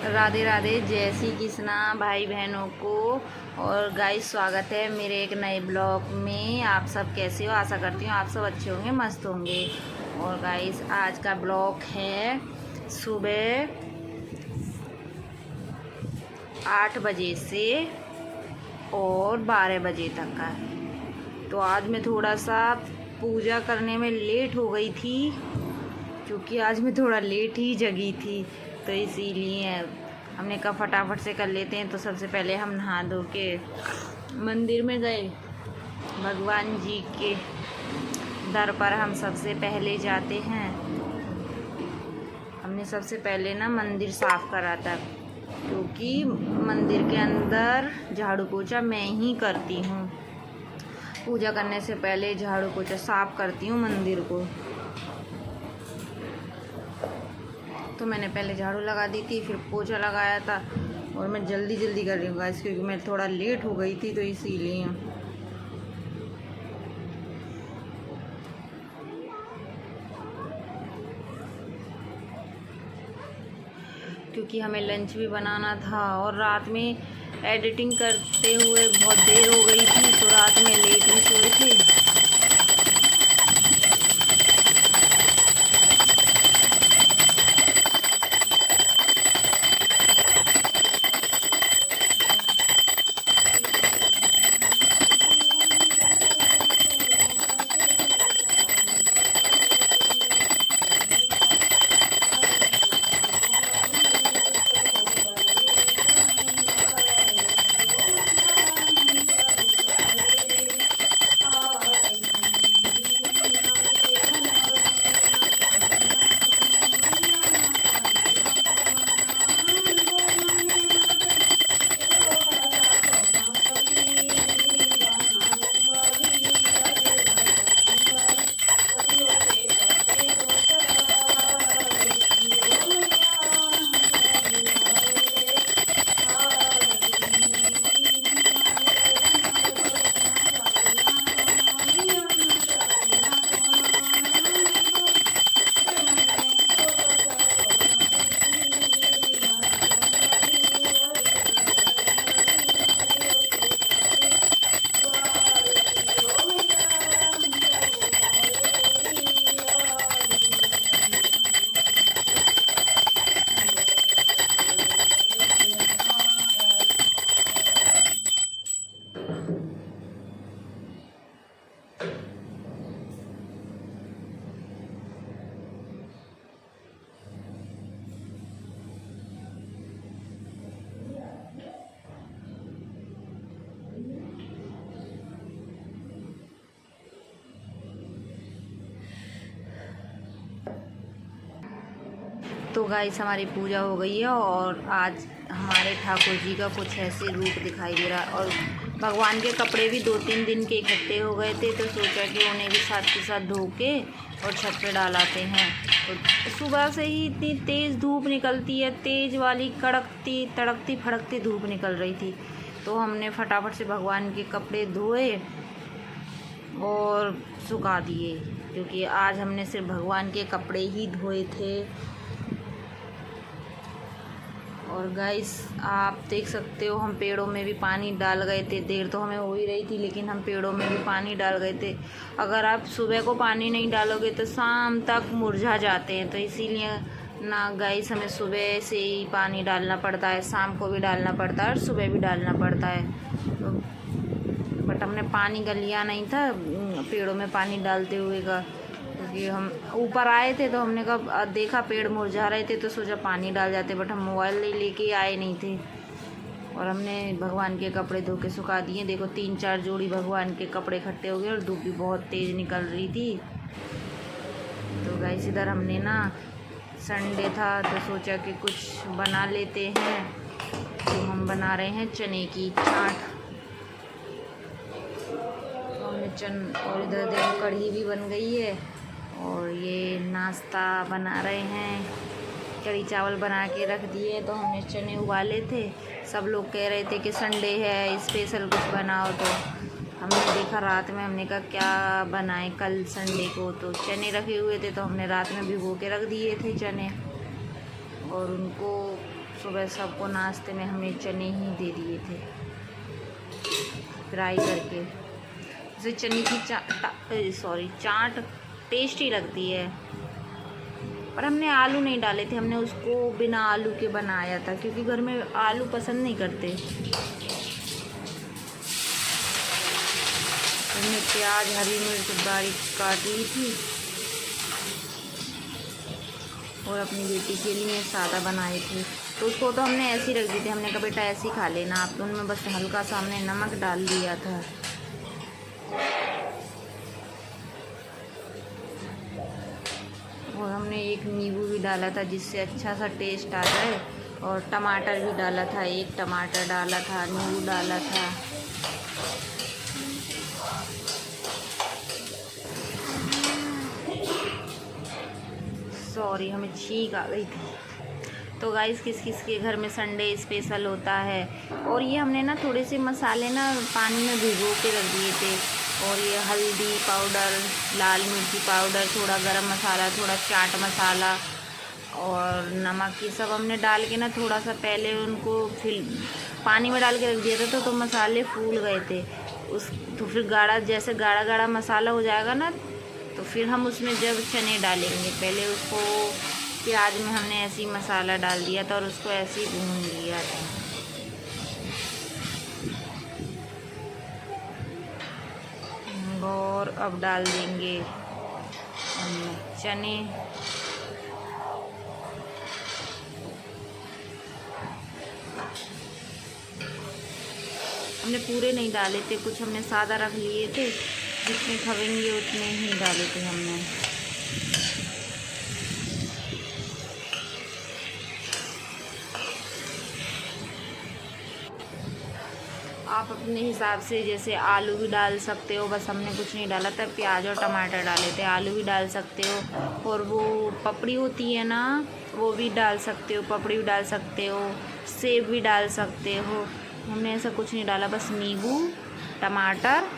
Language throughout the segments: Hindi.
राधे राधे, जय श्री कृष्णा भाई बहनों को। और गाइस, स्वागत है मेरे एक नए ब्लॉग में। आप सब कैसे हो? आशा करती हूँ आप सब अच्छे होंगे, मस्त होंगे। और गाइस, आज का ब्लॉग है सुबह 8 बजे से और 12 बजे तक का। तो आज मैं थोड़ा सा पूजा करने में लेट हो गई थी, क्योंकि आज मैं थोड़ा लेट ही जगी थी, तो इसीलिए हमने कहा फटाफट से कर लेते हैं। तो सबसे पहले हम नहा धो के मंदिर में गए। भगवान जी के दर पर हम सबसे पहले जाते हैं। हमने सबसे पहले ना मंदिर साफ़ करा था, क्योंकि मंदिर के अंदर झाड़ू पोछा मैं ही करती हूँ। पूजा करने से पहले झाड़ू पोछा साफ़ करती हूँ मंदिर को। तो मैंने पहले झाड़ू लगा दी थी, फिर पोछा लगाया था। और मैं जल्दी जल्दी कर रही हूँ गाइस, क्योंकि मैं थोड़ा लेट हो गई थी, तो इसीलिए। क्योंकि हमें लंच भी बनाना था, और रात में एडिटिंग करते हुए बहुत देर हो गई थी, तो रात में लेट ही सोए थे। तो गाइस, हमारी पूजा हो गई है, और आज हमारे ठाकुर जी का कुछ ऐसे रूप दिखाई दे रहा है। और भगवान के कपड़े भी 2-3 दिन के इकट्ठे हो गए थे, तो सोचा कि उन्हें भी साथ के साथ धो के और छत पे डालाते हैं। तो सुबह से ही इतनी तेज़ धूप निकलती है, तेज़ वाली कड़कती तड़कती फड़कती धूप निकल रही थी। तो हमने फटाफट से भगवान के कपड़े धोए और सुखा दिए, क्योंकि आज हमने सिर्फ भगवान के कपड़े ही धोए थे। और गाइस, आप देख सकते हो, हम पेड़ों में भी पानी डाल गए थे। देर तो हमें हो ही रही थी, लेकिन हम पेड़ों में भी पानी डाल गए थे। अगर आप सुबह को पानी नहीं डालोगे तो शाम तक मुरझा जाते हैं, तो इसीलिए ना गाइस, हमें सुबह से ही पानी डालना पड़ता है, शाम को भी डालना पड़ता है और सुबह भी डालना पड़ता है। तो बट हमने पानी का लिया नहीं था पेड़ों में पानी डालते हुए का, क्योंकि हम ऊपर आए थे, तो हमने कहा देखा पेड़ मुरझा रहे थे, तो सोचा पानी डाल जाते, बट हम मोबाइल लेके आए नहीं थे। और हमने भगवान के कपड़े धो के सुखा दिए। देखो, 3-4 जोड़ी भगवान के कपड़े इकट्ठे हो गए, और धूप भी बहुत तेज़ निकल रही थी। तो गाइस, इधर हमने ना संडे था, तो सोचा कि कुछ बना लेते हैं। तो हम बना रहे हैं चने की चाट। और इधर देखो, कढ़ी भी बन गई है, और ये नाश्ता बना रहे हैं। कढ़ी चावल बना के रख दिए, तो हमने चने उबाले थे। सब लोग कह रहे थे कि संडे है, स्पेशल कुछ बनाओ, तो हमने देखा रात में, हमने कहा क्या बनाएं कल संडे को। तो चने रखे हुए थे, तो हमने रात में भिगो के रख दिए थे चने, और उनको सुबह सबको नाश्ते में हमने चने ही दे दिए थे फ्राई करके। जैसे चने की चाट टेस्टी लगती है। पर हमने आलू नहीं डाले थे, हमने उसको बिना आलू के बनाया था क्योंकि घर में आलू पसंद नहीं करते। हमने प्याज हरी मिर्च बारीक काट ली थी और अपनी बेटी के लिए सादा बनाए थे। तो उसको तो हमने ऐसे ही रख दी थी, हमने कहा बेटा ऐसे ही खा लेना आप। तो उनमें बस हल्का सा हमने नमक डाल दिया था। और हमने एक नींबू भी डाला था जिससे अच्छा सा टेस्ट आ जाए। और टमाटर भी डाला था, एक टमाटर डाला था, नींबू डाला था। सॉरी, हमें छींक आ गई थी। तो गाइस किस किस के घर में संडे स्पेशल होता है। और ये हमने ना थोड़े से मसाले ना पानी में भिगो के रख दिए थे। और ये हल्दी पाउडर, लाल मिर्ची पाउडर, थोड़ा गरम मसाला, थोड़ा चाट मसाला और नमक, ये सब हमने डाल के ना थोड़ा सा पहले उनको फिर पानी में डाल के रख दिया था। तो मसाले फूल गए थे तो फिर जैसे गाढ़ा गाढ़ा मसाला हो जाएगा ना, तो फिर हम उसमें जब चने डालेंगे, पहले उसको प्याज में हमने ऐसे ही मसाला डाल दिया था और उसको ऐसे ही भून लिया था। और अब डाल देंगे चने। हमने पूरे नहीं डाले थे, कुछ हमने सादा रख लिए थे, जितने खाएंगे उतने ही डाले थे हमने। आप अपने हिसाब से जैसे आलू भी डाल सकते हो, बस हमने कुछ नहीं डाला था, प्याज और टमाटर डाले थे। आलू भी डाल सकते हो और वो पपड़ी होती है ना, वो भी डाल सकते हो, पपड़ी भी डाल सकते हो, सेब भी डाल सकते हो। हमने ऐसा कुछ नहीं डाला, बस नींबू, टमाटर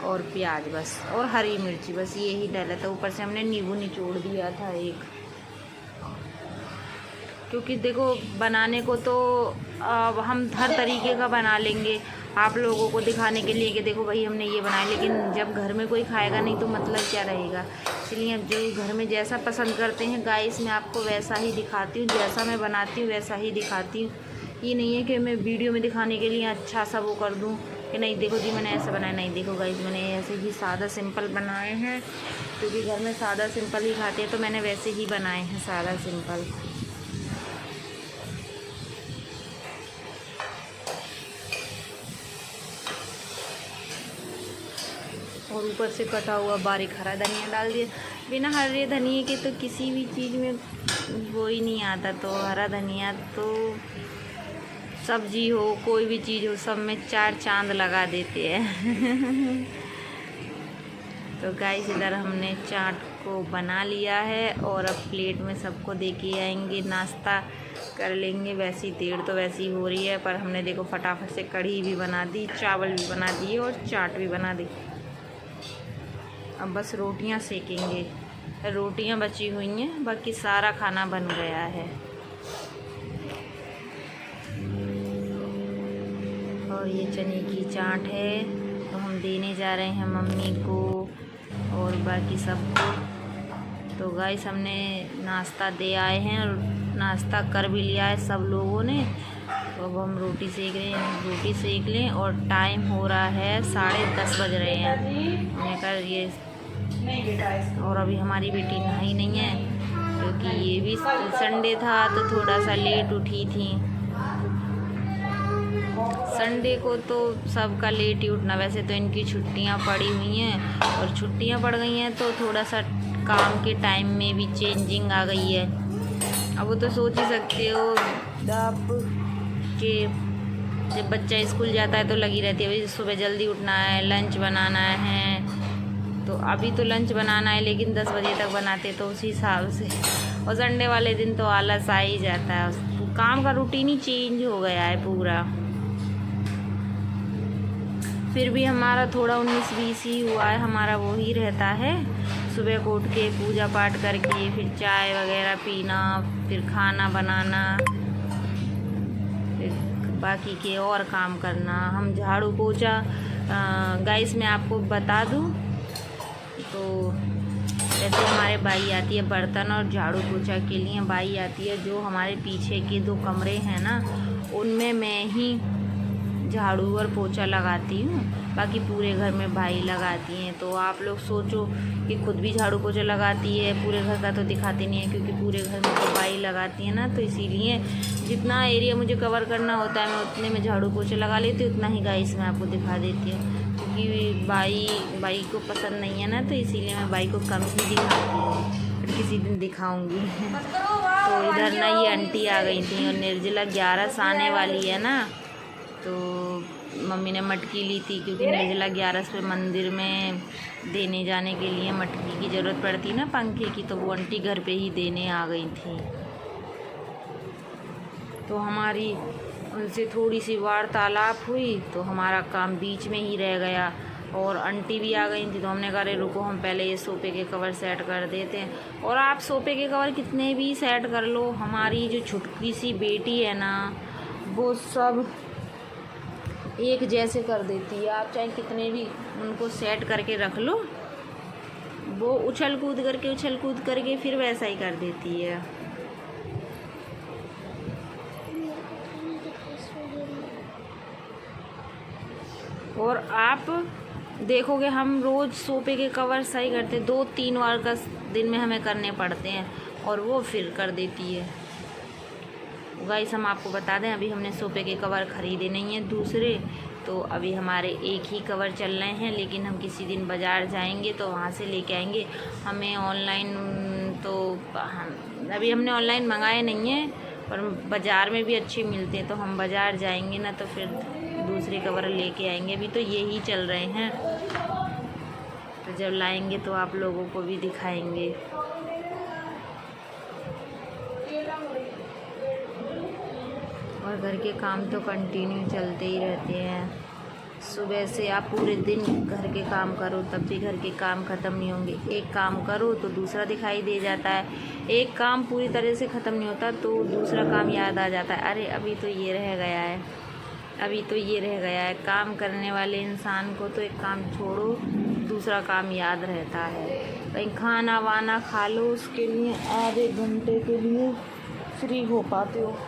और प्याज बस, और हरी मिर्ची, बस ये ही डाला था। ऊपर से हमने नींबू निचोड़ दिया था एक, क्योंकि देखो बनाने को तो हम हर तरीके का बना लेंगे आप लोगों को दिखाने के लिए कि देखो भाई हमने ये बनाया, लेकिन जब घर में कोई खाएगा नहीं तो मतलब क्या रहेगा। इसलिए अब जो घर में जैसा पसंद करते हैं गाइस, मैं आपको वैसा ही दिखाती हूँ, जैसा मैं बनाती हूँ वैसा ही दिखाती हूँ। ये नहीं है कि मैं वीडियो में दिखाने के लिए अच्छा सा वो कर दूँ कि नहीं देखो जी मैंने ऐसा बनाया। नहीं, देखो गाइस मैंने ऐसे ही सादा सिंपल बनाए हैं, क्योंकि घर में सादा सिंपल ही खाते हैं, तो मैंने वैसे ही बनाए हैं सादा सिंपल। और ऊपर से कटा हुआ बारीक हरा धनिया डाल दिया। बिना हरे धनिए के तो किसी भी चीज़ में वो ही नहीं आता। तो हरा धनिया तो सब्जी हो, कोई भी चीज़ हो, सब में चार चांद लगा देते हैं। तो गाइस इधर हमने चाट को बना लिया है और अब प्लेट में सबको दे के आएंगे, नाश्ता कर लेंगे। वैसी देर तो वैसी हो रही है, पर हमने देखो फटाफट से कढ़ी भी बना दी, चावल भी बना दिए और चाट भी बना दी। अब बस रोटियां सेकेंगे, रोटियां बची हुई हैं, बाकी सारा खाना बन गया है। और ये चने की चाट है, तो हम देने जा रहे हैं मम्मी को और बाकी सबको। तो गाइस हमने नाश्ता दे आए हैं और नाश्ता कर भी लिया है सब लोगों ने। तो अब हम रोटी सेक रहे हैं, रोटी सेक लें। और टाइम हो रहा है 10:30 बज रहे हैं। हमने कहा ये, और अभी हमारी बेटी नहाई नहीं है क्योंकि ये भी संडे था तो थोड़ा सा लेट उठी थी। संडे को तो सबका लेट ही उठना, वैसे तो इनकी छुट्टियां पड़ी हुई हैं और छुट्टियां पड़ गई हैं तो थोड़ा सा काम के टाइम में भी चेंजिंग आ गई है। अब वो तो सोच ही सकते हो आप कि जब बच्चा स्कूल जाता है तो लगी रहती है, भाई सुबह जल्दी उठना है, लंच बनाना है। तो अभी तो लंच बनाना है लेकिन 10 बजे तक बनाते, तो उसी हिसाब से। और संडे वाले दिन तो आलस आ ही जाता है, काम का रूटीन ही चेंज हो गया है पूरा। फिर भी हमारा थोड़ा 19-20 ही हुआ है, हमारा वो ही रहता है। सुबह को उठ के पूजा पाठ करके फिर चाय वगैरह पीना, फिर खाना बनाना, बाकी के और काम करना। हम झाड़ू पोछा गाइस मैं आपको बता दूं तो जैसे हमारे बाई आती है बर्तन और झाड़ू पोछा के लिए बाई आती है। जो हमारे पीछे के 2 कमरे हैं ना उनमें मैं ही झाड़ू और पोछा लगाती हूँ, बाकी पूरे घर में भाई लगाती हैं। तो आप लोग सोचो कि खुद भी झाड़ू पोछा लगाती है, पूरे घर का तो दिखाती नहीं है क्योंकि पूरे घर में तो भाई लगाती है ना। तो इसीलिए जितना एरिया मुझे कवर करना होता है मैं उतने में झाड़ू पोछा लगा लेती हूँ, उतना ही गाइस मैं आपको दिखा देती हूँ। क्योंकि बाई को पसंद नहीं है ना, तो इसीलिए मैं बाई को कम ही दिखाती हूँ, फिर किसी दिन दिखाऊँगी। तो इधर ना ये आंटी आ गई थी और निर्जला 11 आने वाली है ना, तो मम्मी ने मटकी ली थी क्योंकि निर्जला 11 पे मंदिर में देने जाने के लिए मटकी की ज़रूरत पड़ती ना पंखे की, तो वो आंटी घर पे ही देने आ गई थी। तो हमारी उनसे थोड़ी सी वार्तालाप हुई तो हमारा काम बीच में ही रह गया और आंटी भी आ गई थी। तो हमने कहा रुको हम पहले ये सोफ़े के कवर सेट कर देते हैं। और आप सोफ़े के कवर कितने भी सेट कर लो, हमारी जो छुटकी सी बेटी है ना वो सब एक जैसे कर देती है। आप चाहे कितने भी उनको सेट करके रख लो, वो उछल कूद करके फिर वैसा ही कर देती है। और आप देखोगे हम रोज़ सोफ़े के कवर सही करते 2-3 बार का दिन में हमें करने पड़ते हैं और वो फिर कर देती है। गाइस हम आपको बता दें अभी हमने सोफ़े के कवर ख़रीदे नहीं हैं दूसरे, तो अभी हमारे एक ही कवर चल रहे हैं। लेकिन हम किसी दिन बाज़ार जाएंगे तो वहाँ से लेके आएंगे। हमें ऑनलाइन तो अभी हमने ऑनलाइन मंगाए नहीं हैं, पर बाज़ार में भी अच्छे मिलते हैं। तो हम बाज़ार जाएंगे ना तो फिर दूसरे कवर लेके आएंगे। अभी तो यही चल रहे हैं, तो जब लाएंगे तो आप लोगों को भी दिखाएंगे। और घर के काम तो कंटिन्यू चलते ही रहते हैं। सुबह से आप पूरे दिन घर के काम करो तब भी घर के काम ख़त्म नहीं होंगे। एक काम करो तो दूसरा दिखाई दे जाता है, एक काम पूरी तरह से ख़त्म नहीं होता तो दूसरा काम याद आ जाता है, अरे अभी तो ये रह गया है, अभी तो ये रह गया है। काम करने वाले इंसान को तो एक काम छोड़ो दूसरा काम याद रहता है। कहीं खाना वाना खा लो उसके लिए आधे घंटे के लिए फ्री हो पाते हो।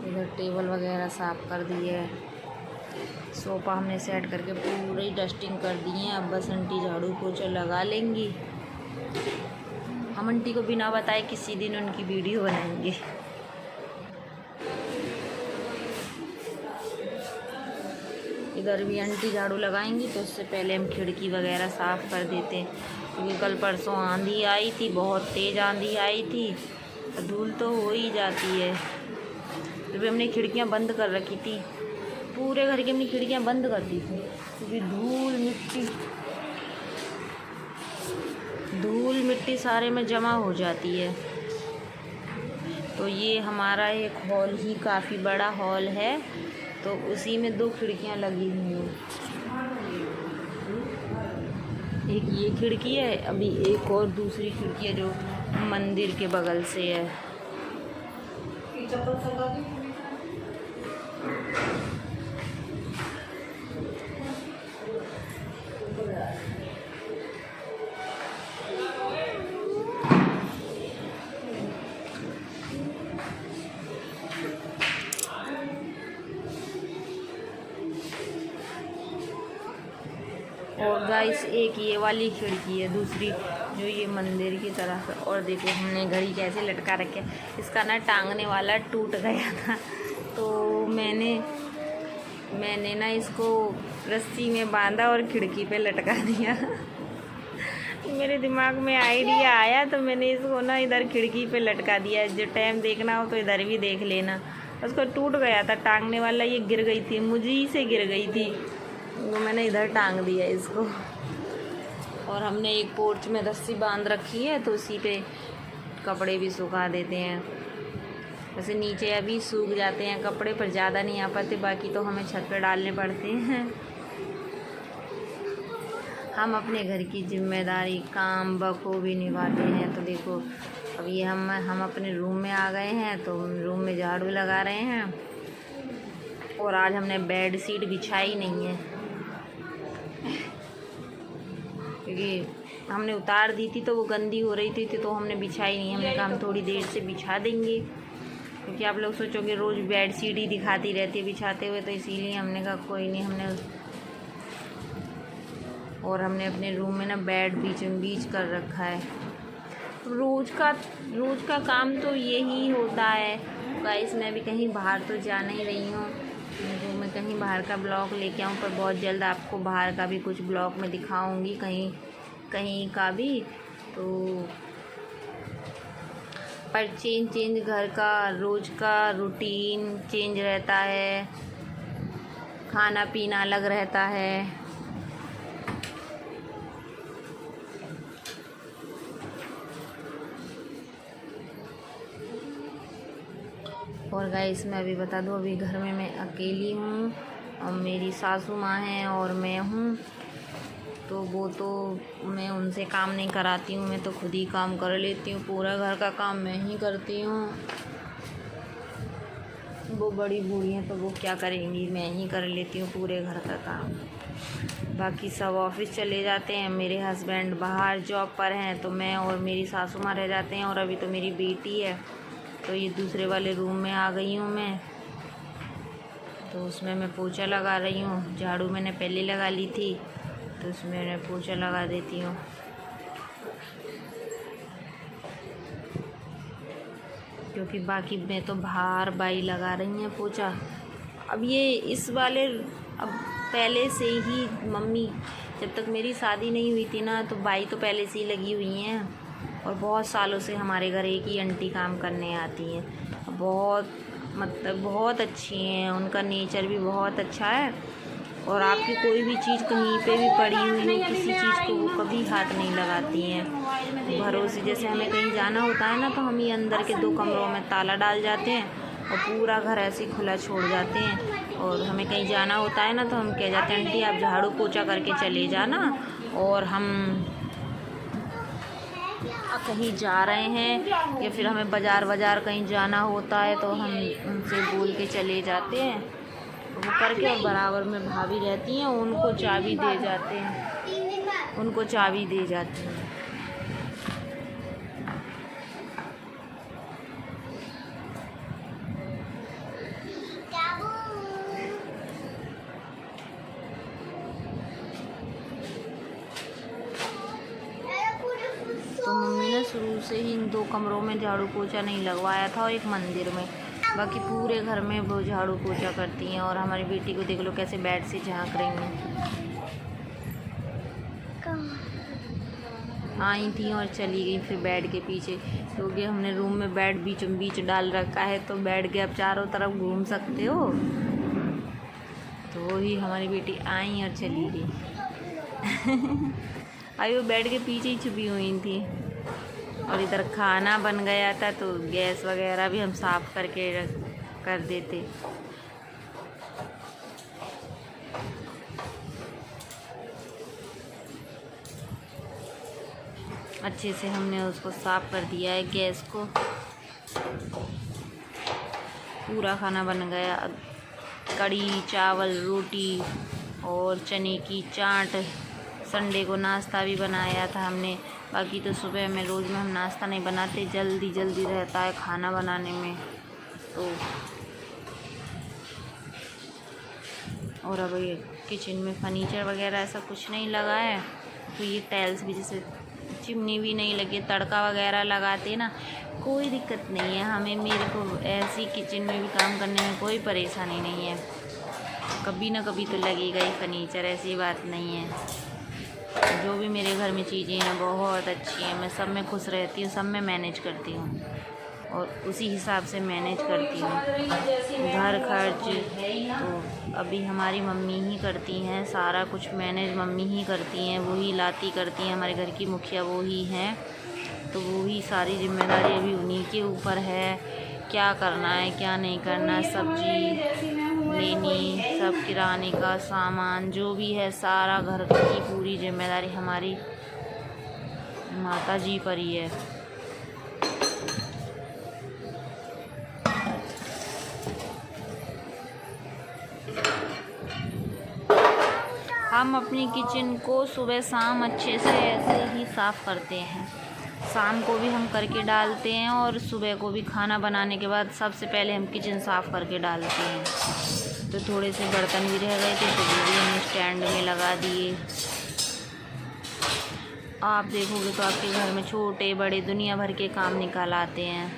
इधर टेबल वगैरह साफ़ कर दी है, सोफ़ा हमने सेट करके पूरी डस्टिंग कर दी है। अब बस आंटी झाड़ू पोछा लगा लेंगी। हम आंटी को बिना बताए किसी दिन उनकी वीडियो बनाएंगे। इधर भी आंटी झाड़ू लगाएंगी तो उससे पहले हम खिड़की वगैरह साफ़ कर देते हैं क्योंकि कल परसों आंधी आई थी, बहुत तेज़ आंधी आई थी, धूल तो हो ही जाती है। तो भी हमने खिड़कियां बंद कर रखी थी, पूरे घर की हमने खिड़कियां बंद कर दी थी क्योंकि धूल मिट्टी सारे में जमा हो जाती है। तो ये हमारा एक हॉल ही काफ़ी बड़ा हॉल है, तो उसी में 2 खिड़कियां लगी हुई हैं। एक ये खिड़की है, अभी एक और दूसरी खिड़की है जो मंदिर के बगल से है। और गाइस एक ये वाली खिड़की है दूसरी जो ये मंदिर की तरफ है। और देखो हमने घड़ी कैसे लटका रखे, इसका ना टांगने वाला टूट गया था तो मैंने ना इसको रस्सी में बांधा और खिड़की पे लटका दिया। मेरे दिमाग में आइडिया आया तो मैंने इसको ना इधर खिड़की पे लटका दिया। जो टाइम देखना हो तो इधर भी देख लेना। उसको टूट गया था टांगने वाला, ये गिर गई थी, मुझी से गिर गई थी, तो मैंने इधर टांग दिया इसको। और हमने एक पोर्च में रस्सी बांध रखी है तो उसी पे कपड़े भी सुखा देते हैं। वैसे नीचे अभी सूख जाते हैं कपड़े, पर ज़्यादा नहीं आ पाते, बाकी तो हमें छत पे डालने पड़ते हैं। हम अपने घर की जिम्मेदारी काम बखूबी निभाते हैं। तो देखो अभी हम अपने रूम में आ गए हैं, तो रूम में झाड़ू लगा रहे हैं। और आज हमने बेड शीट बिछाई नहीं है क्योंकि हमने उतार दी थी तो वो गंदी हो रही थी, तो हमने बिछाई नहीं। हमने कहा हम थोड़ी देर से बिछा देंगे, क्योंकि आप लोग सोचोगे रोज़ बेड शीट ही दिखाती रहती है बिछाते हुए, तो इसीलिए हमने कहा कोई नहीं। हमने अपने रूम में ना बेड बीचों बीच कर रखा है। रोज़ का काम तो यही होता है गाइस। मैं भी कहीं बाहर तो जा नहीं रही हूँ, तो मैं कहीं बाहर का ब्लॉग लेके आऊँ, पर बहुत जल्द आपको बाहर का भी कुछ ब्लॉग में दिखाऊंगी, कहीं का भी। तो पर चेंज घर का रोज़ का रूटीन चेंज रहता है, खाना पीना अलग रहता है। और गाइस मैं अभी बता दूँ, अभी घर में मैं अकेली हूँ और मेरी सासू माँ हैं और मैं हूँ। तो वो तो मैं उनसे काम नहीं कराती हूँ, मैं तो खुद ही काम कर लेती हूँ। पूरा घर का काम मैं ही करती हूँ। वो बड़ी बूढ़ी हैं तो वो क्या करेंगी, मैं ही कर लेती हूँ पूरे घर का काम। बाकी सब ऑफिस चले जाते हैं, मेरे हस्बैंड बाहर जॉब पर हैं, तो मैं और मेरी सासू माँ रह जाते हैं। और अभी तो मेरी बेटी है, तो ये दूसरे वाले रूम में आ गई हूँ मैं, तो उसमें मैं पोछा लगा रही हूँ। झाड़ू मैंने पहले लगा ली थी, तो उसमें मैं पोछा लगा देती हूँ। क्योंकि बाकी में तो बाहर बाई लगा रही हैं पोछा। अब ये इस वाले अब पहले से ही मम्मी, जब तक मेरी शादी नहीं हुई थी ना, तो बाई तो पहले से ही लगी हुई हैं। और बहुत सालों से हमारे घर एक ही आंटी काम करने आती हैं। बहुत अच्छी हैं, उनका नेचर भी बहुत अच्छा है। और आपकी कोई भी चीज़ कहीं पे भी पड़ी हुई हो, किसी चीज़ को वो कभी हाथ नहीं लगाती हैं। भरोसे जैसे हमें कहीं जाना होता है ना, तो हम ये अंदर के 2 कमरों में ताला डाल जाते हैं और पूरा घर ऐसे ही खुला छोड़ जाते हैं। और हमें कहीं जाना होता है ना, तो हम कह जाते हैं आंटी आप झाड़ू पोछा करके चले जाना, और हम कहीं जा रहे हैं या फिर हमें बाज़ार कहीं जाना होता है, तो हम उनसे बोल के चले जाते हैं। वो करके और बराबर में भाभी रहती हैं, उनको चाबी दे जाते हैं। तो मम्मी ने शुरू से ही इन 2 कमरों में झाड़ू पोछा नहीं लगवाया था और एक मंदिर में। बाकी पूरे घर में वो झाड़ू पोछा करती हैं। और हमारी बेटी को देख लो कैसे बेड से झांक रही हैं। आई थी और चली गई फिर बेड के पीछे, क्योंकि हमने रूम में बेड बीचों बीच डाल रखा है, तो बेड के आप चारों तरफ घूम सकते हो। तो वही हमारी बेटी आई और चली गई। अभी वो बेड के पीछे ही छुपी हुई थी। और इधर खाना बन गया था, तो गैस वगैरह भी हम साफ़ करके कर देते। अच्छे से हमने उसको साफ़ कर दिया है, गैस को। पूरा खाना बन गया, कढ़ी चावल रोटी और चने की चाट। संडे को नाश्ता भी बनाया था हमने। बाकी तो सुबह में रोज़ में हम नाश्ता नहीं बनाते, जल्दी रहता है खाना बनाने में। तो और अब ये किचन में फर्नीचर वगैरह ऐसा कुछ नहीं लगा है, तो ये टाइल्स भी जैसे चिमनी भी नहीं लगी, तड़का वगैरह लगाते ना, कोई दिक्कत नहीं है हमें। मेरे को ऐसी किचन में भी काम करने में कोई परेशानी नहीं है। कभी ना कभी तो लगेगा ही फर्नीचर, ऐसी बात नहीं है। जो भी मेरे घर में चीज़ें हैं बहुत अच्छी हैं, मैं सब में खुश रहती हूँ, सब में मैनेज करती हूँ और उसी हिसाब से मैनेज करती हूँ। घर खर्च तो अभी हमारी मम्मी ही करती हैं, सारा कुछ मैनेज मम्मी ही करती हैं, वो ही लाती करती हैं। हमारे घर की मुखिया वो ही हैं, तो वो ही सारी जिम्मेदारी अभी उन्हीं के ऊपर है, क्या करना है क्या नहीं करना है। सब्जी लेनी, सब किराने का सामान जो भी है सारा घर की पूरी जिम्मेदारी हमारी माता जी पर ही है। हम अपनी किचन को सुबह शाम अच्छे से ऐसे ही साफ़ करते हैं। शाम को भी हम करके डालते हैं और सुबह को भी खाना बनाने के बाद सबसे पहले हम किचन साफ़ करके डालते हैं। तो थोड़े से बर्तन भी रह गए थे तो वो भी हमने स्टैंड में लगा दिए। आप देखोगे तो आपके घर में छोटे बड़े दुनिया भर के काम निकाल आते हैं।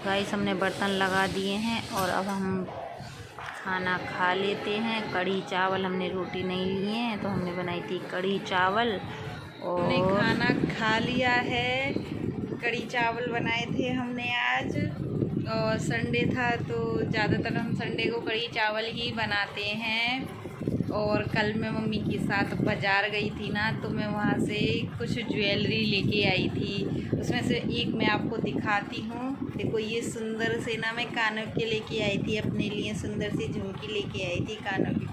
गाइस हमने बर्तन लगा दिए हैं और अब हम खाना खा लेते हैं। कढ़ी चावल, हमने रोटी नहीं लिए हैं तो हमने बनाई थी कढ़ी चावल और हमने खाना खा लिया है। कढ़ी चावल बनाए थे हमने आज और संडे था तो ज़्यादातर हम संडे को कढ़ी चावल ही बनाते हैं। और कल मैं मम्मी के साथ बाज़ार गई थी ना तो मैं वहाँ से कुछ ज्वेलरी लेके आई थी। उसमें से एक मैं आपको दिखाती हूँ। देखो ये सुंदर से ना मैं कानों के लेके आई थी, अपने लिए सुंदर सी झुमकी लेके आई थी कानों की।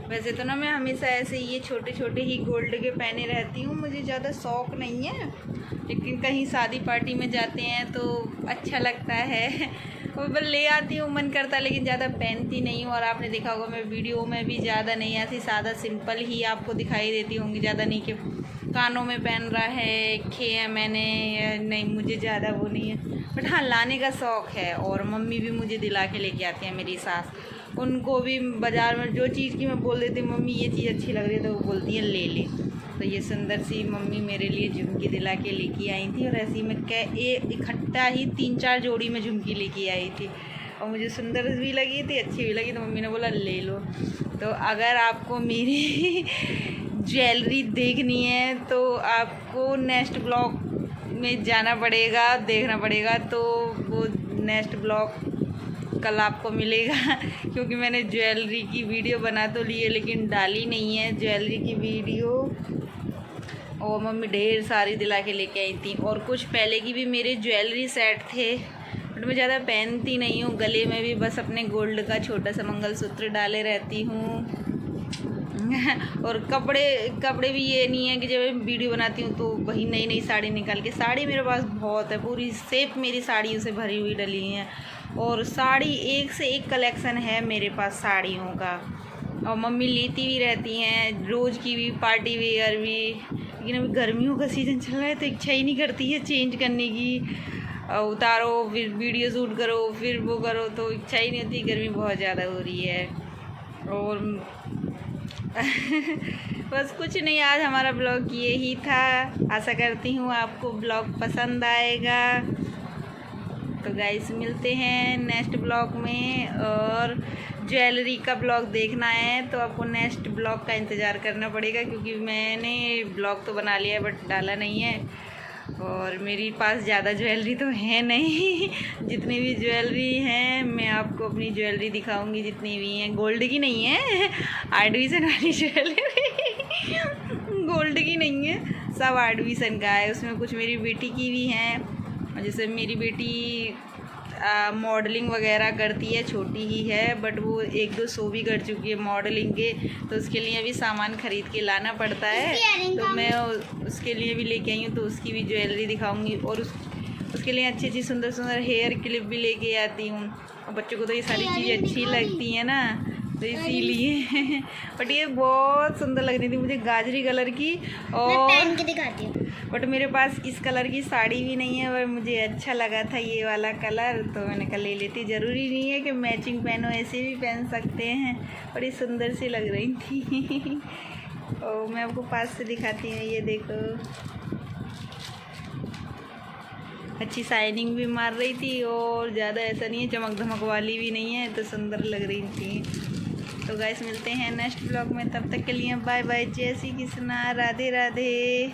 वैसे तो ना मैं हमेशा ऐसे ये छोटे छोटे ही गोल्ड के पहने रहती हूँ, मुझे ज़्यादा शौक़ नहीं है, लेकिन कहीं शादी पार्टी में जाते हैं तो अच्छा लगता है और बस ले आती हूँ, मन करता, लेकिन ज़्यादा पहनती नहीं हूँ। और आपने देखा होगा मैं वीडियो में भी ज़्यादा नहीं, ऐसी सादा सिंपल ही आपको दिखाई देती होंगी, ज़्यादा नहीं कि कानों में पहन रहा है खे मैंने, नहीं मुझे ज़्यादा वो नहीं है। बट हाँ लाने का शौक़ है और मम्मी भी मुझे दिला के लेके आती हैं, मेरी सास, उनको भी बाज़ार में जो चीज़ की मैं बोल देती हूँ मम्मी ये चीज़ अच्छी लग रही है तो वो बोलती है ले ले। तो ये सुंदर सी मम्मी मेरे लिए झुमकी दिला के लेके आई थी और ऐसी मैं इकट्ठा ही 3-4 जोड़ी में झुमकी लेके आई थी और मुझे सुंदर भी लगी थी, अच्छी भी लगी, तो मम्मी ने बोला ले लो। तो अगर आपको मेरी ज्वेलरी देखनी है तो आपको नेक्स्ट ब्लॉग में जाना पड़ेगा, देखना पड़ेगा, तो वो नेक्स्ट ब्लॉग कल आपको मिलेगा क्योंकि मैंने ज्वेलरी की वीडियो बना तो ली है लेकिन डाली नहीं है ज्वेलरी की वीडियो। और मम्मी ढेर सारी दिला के लेके आई थी और कुछ पहले की भी मेरे ज्वेलरी सेट थे, बट मैं ज़्यादा पहनती नहीं हूँ। गले में भी बस अपने गोल्ड का छोटा सा मंगलसूत्र डाले रहती हूँ और कपड़े भी ये नहीं है कि जब मैं वीडियो बनाती हूँ तो वही नई नई साड़ी निकाल के, साड़ी मेरे पास बहुत है, पूरी सेप मेरी साड़ियों से भरी हुई डली हैं और साड़ी एक से एक कलेक्शन है मेरे पास साड़ियों का। और मम्मी लेती भी रहती हैं, रोज़ की भी, पार्टी वेयर भी, लेकिन अभी गर्मियों का सीज़न चल रहा है तो इच्छा ही नहीं करती है चेंज करने की। उतारो फिर वीडियो शूट करो फिर वो करो तो इच्छा ही नहीं होती, गर्मी बहुत ज़्यादा हो रही है। और बस कुछ नहीं, आज हमारा ब्लॉग यही था। आशा करती हूँ आपको ब्लॉग पसंद आएगा। तो गाइस मिलते हैं नेक्स्ट ब्लॉग में, और ज्वेलरी का ब्लॉग देखना है तो आपको नेक्स्ट ब्लॉग का इंतज़ार करना पड़ेगा क्योंकि मैंने ब्लॉग तो बना लिया है बट डाला नहीं है और मेरे पास ज़्यादा ज्वेलरी तो है नहीं। जितनी भी ज्वेलरी हैं मैं आपको अपनी ज्वेलरी दिखाऊंगी, जितनी भी हैं। गोल्ड की नहीं है, आर्टिफिशियल वाली ज्वेलरी गोल्ड की नहीं है, सब आर्टिफिशियल का है। उसमें कुछ मेरी बेटी की भी हैं, जैसे मेरी बेटी मॉडलिंग वगैरह करती है, छोटी ही है बट वो 1-2 शो भी कर चुकी है मॉडलिंग के, तो उसके लिए भी सामान ख़रीद के लाना पड़ता है। तो मैं उसके लिए भी लेके आई हूँ, तो उसकी भी ज्वेलरी दिखाऊंगी और उसके लिए अच्छी अच्छी सुंदर सुंदर हेयर क्लिप भी लेके आती हूँ। और बच्चों को तो ये सारी चीज़ें अच्छी लगती हैं ना, तो इसीलिए बट ये बहुत सुंदर लग रही थी मुझे, गाजरी कलर की। और पहन के दिखाती हूँ, बट मेरे पास इस कलर की साड़ी भी नहीं है और मुझे अच्छा लगा था ये वाला कलर, तो मैंने कल ले लेती। ज़रूरी नहीं है कि मैचिंग पहनो, ऐसे भी पहन सकते हैं, बड़ी सुंदर सी लग रही थी। और मैं आपको पास से दिखाती हूँ, ये देखो अच्छी शाइनिंग भी मार रही थी और ज़्यादा ऐसा नहीं है, चमक धमक वाली भी नहीं है, तो सुंदर लग रही थी। तो गाइस मिलते हैं नेक्स्ट ब्लॉग में, तब तक के लिए बाय बाय, जय श्री कृष्णा, राधे राधे।